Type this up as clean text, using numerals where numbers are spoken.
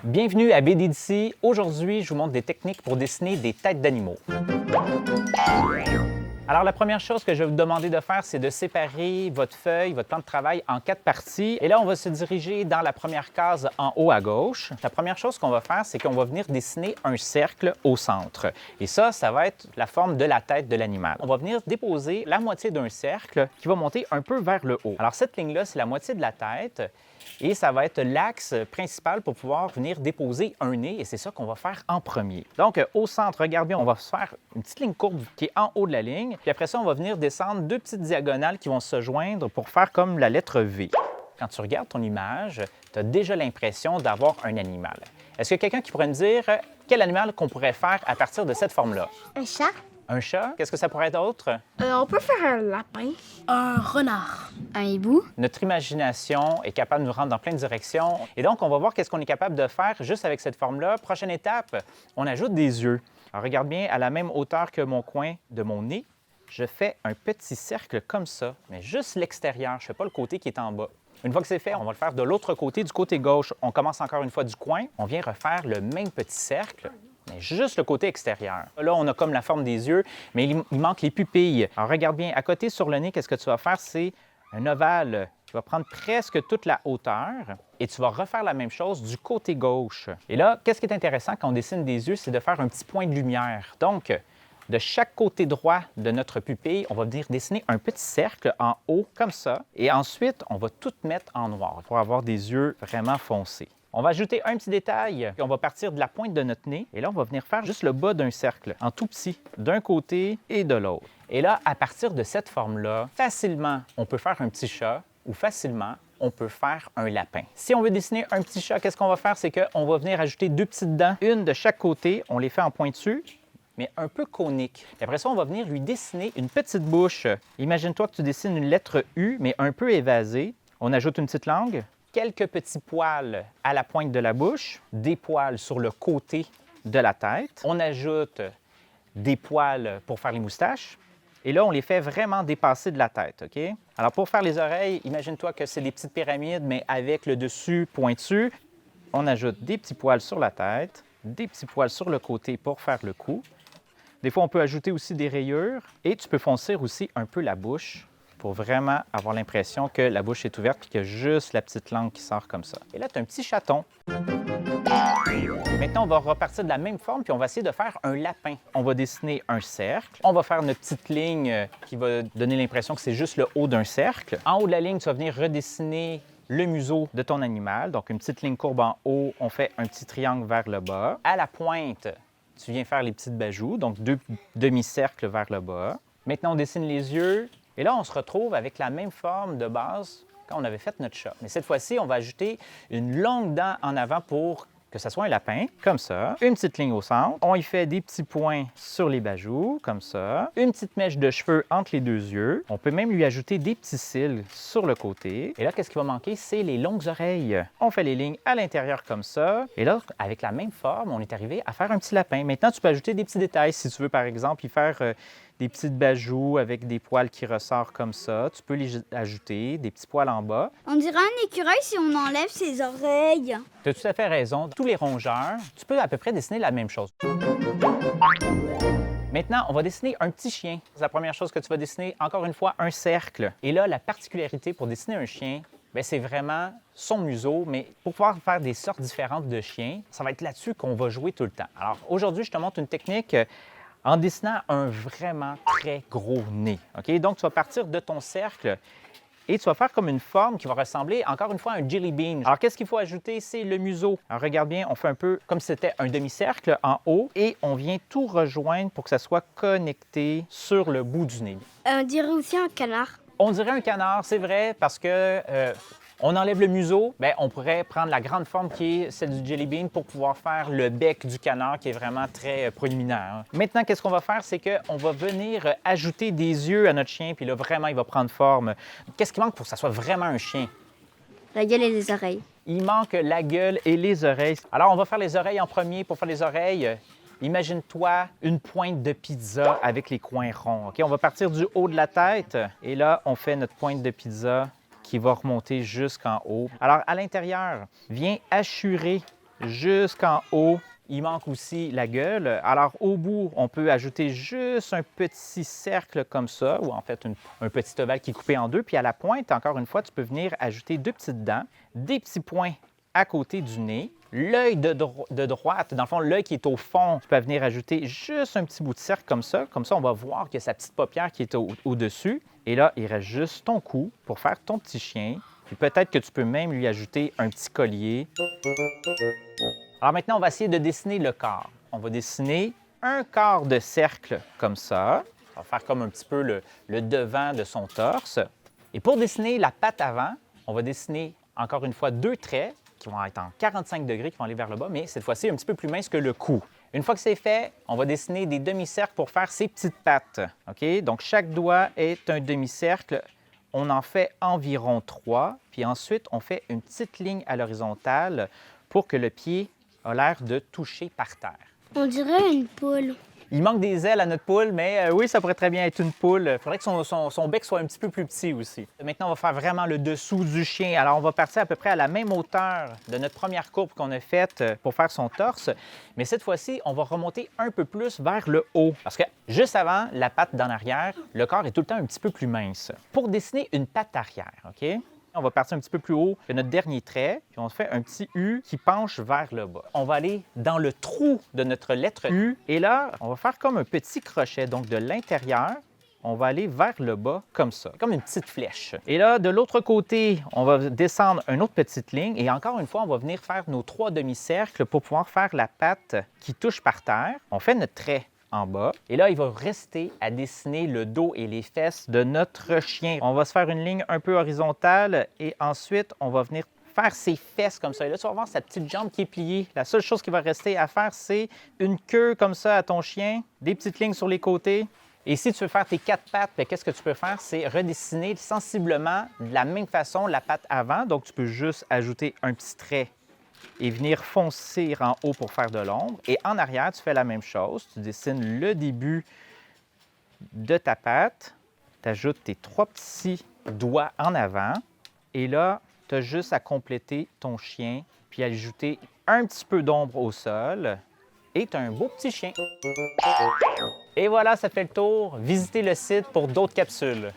Bienvenue à BD d'ici. Aujourd'hui, je vous montre des techniques pour dessiner des têtes d'animaux. Alors, la première chose que je vais vous demander de faire, c'est de séparer votre feuille, votre plan de travail en 4 parties. Et là, on va se diriger dans la première case en haut à gauche. La première chose qu'on va faire, c'est qu'on va venir dessiner un cercle au centre. Et ça va être la forme de la tête de l'animal. On va venir déposer la moitié d'un cercle qui va monter un peu vers le haut. Alors, cette ligne-là, c'est la moitié de la tête. Et ça va être l'axe principal pour pouvoir venir déposer un nez, et c'est ça qu'on va faire en premier. Donc, au centre, regarde bien, on va se faire une petite ligne courbe qui est en haut de la ligne, puis après ça, on va venir descendre 2 petites diagonales qui vont se joindre pour faire comme la lettre V. Quand tu regardes ton image, tu as déjà l'impression d'avoir un animal. Est-ce qu'il y a quelqu'un qui pourrait me dire quel animal qu'on pourrait faire à partir de cette forme-là? Un chat. Un chat? Qu'est-ce que ça pourrait être autre? On peut faire un lapin. Un renard. Un hibou. Notre imagination est capable de nous rendre dans plein de directions. Et donc, on va voir qu'est-ce qu'on est capable de faire juste avec cette forme-là. Prochaine étape, on ajoute des yeux. Alors, regarde bien, à la même hauteur que mon coin de mon nez, je fais un petit cercle comme ça, mais juste l'extérieur. Je ne fais pas le côté qui est en bas. Une fois que c'est fait, on va le faire de l'autre côté, du côté gauche. On commence encore une fois du coin. On vient refaire le même petit cercle, mais juste le côté extérieur. Là, on a comme la forme des yeux, mais il manque les pupilles. Alors, regarde bien, à côté sur le nez, qu'est-ce que tu vas faire? C'est un ovale qui va prendre presque toute la hauteur et tu vas refaire la même chose du côté gauche. Et là, qu'est-ce qui est intéressant quand on dessine des yeux, c'est de faire un petit point de lumière. Donc, de chaque côté droit de notre pupille, on va venir dessiner un petit cercle en haut, comme ça. Et ensuite, on va tout mettre en noir pour avoir des yeux vraiment foncés. On va ajouter un petit détail. On va partir de la pointe de notre nez. Et là, on va venir faire juste le bas d'un cercle, en tout petit, d'un côté et de l'autre. Et là, à partir de cette forme-là, facilement, on peut faire un petit chat ou facilement, on peut faire un lapin. Si on veut dessiner un petit chat, qu'est-ce qu'on va faire? C'est qu'on va venir ajouter 2 petites dents, une de chaque côté. On les fait en pointu, mais un peu conique. Et après ça, on va venir lui dessiner une petite bouche. Imagine-toi que tu dessines une lettre U, mais un peu évasée. On ajoute une petite langue, quelques petits poils à la pointe de la bouche, des poils sur le côté de la tête. On ajoute des poils pour faire les moustaches. Et là, on les fait vraiment dépasser de la tête, OK? Alors, pour faire les oreilles, imagine-toi que c'est des petites pyramides, mais avec le dessus pointu. On ajoute des petits poils sur la tête, des petits poils sur le côté pour faire le cou. Des fois, on peut ajouter aussi des rayures et tu peux foncir aussi un peu la bouche pour vraiment avoir l'impression que la bouche est ouverte et qu'il y a juste la petite langue qui sort comme ça. Et là, tu as un petit chaton. Maintenant, on va repartir de la même forme puis on va essayer de faire un lapin. On va dessiner un cercle. On va faire notre petite ligne qui va donner l'impression que c'est juste le haut d'un cercle. En haut de la ligne, tu vas venir redessiner le museau de ton animal. Donc, une petite ligne courbe en haut. On fait un petit triangle vers le bas. À la pointe, tu viens faire les petites bajoues, donc 2 demi-cercles vers le bas. Maintenant, on dessine les yeux. Et là, on se retrouve avec la même forme de base quand on avait fait notre chat. Mais cette fois-ci, on va ajouter une longue dent en avant pour que ça soit un lapin, comme ça. Une petite ligne au centre. On y fait des petits points sur les bajoues, comme ça. Une petite mèche de cheveux entre les 2 yeux. On peut même lui ajouter des petits cils sur le côté. Et là, qu'est-ce qui va manquer? C'est les longues oreilles. On fait les lignes à l'intérieur comme ça. Et là, avec la même forme, on est arrivé à faire un petit lapin. Maintenant, tu peux ajouter des petits détails. Si tu veux, par exemple, y faire des petites bajoues avec des poils qui ressortent comme ça. Tu peux les ajouter, des petits poils en bas. On dirait un écureuil si on enlève ses oreilles. Tu as tout à fait raison. Tous les rongeurs, tu peux à peu près dessiner la même chose. Maintenant, on va dessiner un petit chien. C'est la première chose que tu vas dessiner, encore une fois, un cercle. Et là, la particularité pour dessiner un chien, c'est vraiment son museau, mais pour pouvoir faire des sortes différentes de chiens, ça va être là-dessus qu'on va jouer tout le temps. Alors, aujourd'hui, je te montre une technique en dessinant un vraiment très gros nez. OK? Donc, tu vas partir de ton cercle et tu vas faire comme une forme qui va ressembler, encore une fois, à un jelly bean. Alors, qu'est-ce qu'il faut ajouter? C'est le museau. Alors, regarde bien, on fait un peu comme si c'était un demi-cercle en haut et on vient tout rejoindre pour que ça soit connecté sur le bout du nez. On dirait aussi un canard. On dirait un canard, c'est vrai, parce que on enlève le museau, on pourrait prendre la grande forme qui est celle du jelly bean pour pouvoir faire le bec du canard qui est vraiment très proéminent. Maintenant, qu'est-ce qu'on va faire? C'est qu'on va venir ajouter des yeux à notre chien, puis là, vraiment, il va prendre forme. Qu'est-ce qui manque pour que ça soit vraiment un chien? La gueule et les oreilles. Il manque la gueule et les oreilles. Alors, on va faire les oreilles en premier. Pour faire les oreilles, imagine-toi une pointe de pizza avec les coins ronds. OK? On va partir du haut de la tête et là, on fait notre pointe de pizza qui va remonter jusqu'en haut. Alors, à l'intérieur, viens hachurer jusqu'en haut. Il manque aussi la gueule. Alors, au bout, on peut ajouter juste un petit cercle comme ça, ou en fait un petit ovale qui est coupé en deux. Puis à la pointe, encore une fois, tu peux venir ajouter deux petites dents, des petits points à côté du nez, l'œil de droite, dans le fond, l'œil qui est au fond, tu peux venir ajouter juste un petit bout de cercle comme ça. Comme ça, on va voir qu'il y a sa petite paupière qui est au-dessus. Et là, il reste juste ton cou pour faire ton petit chien. Puis peut-être que tu peux même lui ajouter un petit collier. Alors maintenant, on va essayer de dessiner le corps. On va dessiner un quart de cercle comme ça. On va faire comme un petit peu le devant de son torse. Et pour dessiner la patte avant, on va dessiner encore une fois deux traits qui vont être en 45 degrés, qui vont aller vers le bas, mais cette fois-ci un petit peu plus mince que le cou. Une fois que c'est fait, on va dessiner des demi-cercles pour faire ses petites pattes. OK? Donc, chaque doigt est un demi-cercle. On en fait environ 3, puis ensuite, on fait une petite ligne à l'horizontale pour que le pied a l'air de toucher par terre. On dirait une poule. Il manque des ailes à notre poule, mais oui, ça pourrait très bien être une poule. Il faudrait que son bec soit un petit peu plus petit aussi. Maintenant, on va faire vraiment le dessous du chien. Alors, on va partir à peu près à la même hauteur de notre première courbe qu'on a faite pour faire son torse. Mais cette fois-ci, on va remonter un peu plus vers le haut. Parce que juste avant la patte d'en arrière, le corps est tout le temps un petit peu plus mince. Pour dessiner une patte arrière, OK? On va partir un petit peu plus haut que notre dernier trait, puis on fait un petit U qui penche vers le bas. On va aller dans le trou de notre lettre U, et là, on va faire comme un petit crochet. Donc, de l'intérieur, on va aller vers le bas comme ça, comme une petite flèche. Et là, de l'autre côté, on va descendre une autre petite ligne, et encore une fois, on va venir faire nos 3 demi-cercles pour pouvoir faire la patte qui touche par terre. On fait notre trait en bas. Et là, il va rester à dessiner le dos et les fesses de notre chien. On va se faire une ligne un peu horizontale et ensuite, on va venir faire ses fesses comme ça. Et là, tu vas voir sa petite jambe qui est pliée. La seule chose qui va rester à faire, c'est une queue comme ça à ton chien, des petites lignes sur les côtés. Et si tu veux faire tes 4 pattes, qu'est-ce que tu peux faire? C'est redessiner sensiblement de la même façon la patte avant. Donc, tu peux juste ajouter un petit trait et venir foncer en haut pour faire de l'ombre. Et en arrière, tu fais la même chose. Tu dessines le début de ta patte. Tu ajoutes tes 3 petits doigts en avant. Et là, tu as juste à compléter ton chien, puis ajouter un petit peu d'ombre au sol. Et tu as un beau petit chien. Et voilà, ça fait le tour. Visitez le site pour d'autres capsules.